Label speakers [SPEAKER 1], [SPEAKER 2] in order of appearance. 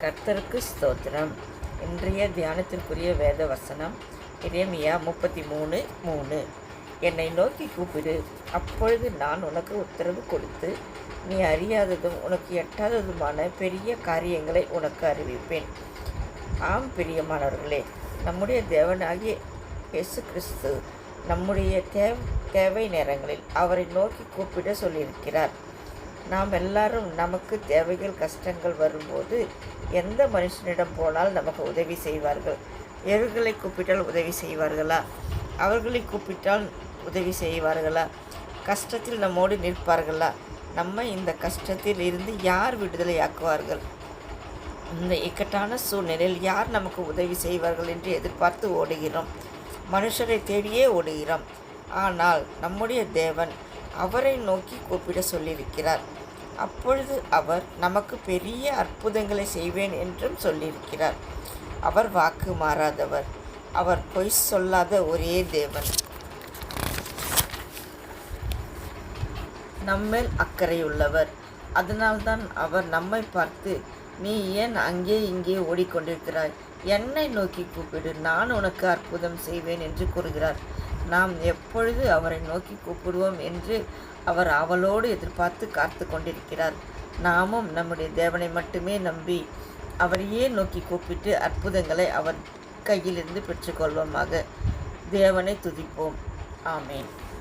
[SPEAKER 1] கர்த்தருக்கு ஸ்தோத்திரம். இன்றைய தியானத்திற்குரிய வேத வசனம் எரேமியா 33:3. என்னை நோக்கி கூப்பிடு, அப்பொழுது நான் உனக்கு உத்தரவு கொடுத்து நீ அறியாததும் உனக்கு எட்டாததுமான பெரிய காரியங்களை உனக்கு அறிவிப்பேன். ஆம் பிரியமானவர்களே, நம்முடைய தேவனாகிய இயேசு கிறிஸ்து நம்முடைய தேவை நேரங்களில் அவரை நோக்கி கூப்பிட சொல்லியிருக்கிறார். நாம் எல்லாரும் நமக்கு தேவைகள் கஷ்டங்கள் வரும்போது எந்த மனுஷனிடம் போனால் நமக்கு உதவி செய்வார்கள்? எவர்களை கூப்பிட்டால் உதவி செய்வார்களா? அவர்களை கூப்பிட்டால் உதவி செய்வார்களா? கஷ்டத்தில் நம்மோடு நிற்பார்களா? நம்ம இந்த கஷ்டத்தில் இருந்து யார் விடுதலையாக்குவார்கள்? இந்த இக்கட்டான சூழ்நிலையில் யார் நமக்கு உதவி செய்வார்கள் என்று எதிர்பார்த்து ஓடுகிறோம். மனுஷரை தேடியே ஓடுகிறோம். ஆனால் நம்முடைய தேவன் அவரை நோக்கி கூப்பிட சொல்லியிருக்கிறார். அப்பொழுது அவர் நமக்கு பெரிய அற்புதங்களை செய்வேன் என்றும் சொல்லியிருக்கிறார். அவர் வாக்கு மாறாதவர். அவர் பொய் சொல்லாத ஒரே தேவன். நம்மேல் அக்கறையுள்ளவர். அதனால்தான் அவர் நம்மை பார்த்து, நீ ஏன் அங்கே இங்கே ஓடிக்கொண்டிருக்கிறாய்? என்னை நோக்கி கூப்பிடு, நான் உனக்கு அற்புதம் செய்வேன் என்று கூறுகிறார். நாம் எப்பொழுது அவரை நோக்கி கூப்பிடுவோம் என்று அவர் அவளோடு எதிர்பார்த்து காத்து கொண்டிருக்கிறார். நாமும் நம்முடைய தேவனை மட்டுமே நம்பி அவரையே நோக்கி கூப்பிட்டு அற்புதங்களை அவர் கையிலிருந்து பெற்றுக்கொள்வோமாக. தேவனை துதிப்போம். ஆமேன்.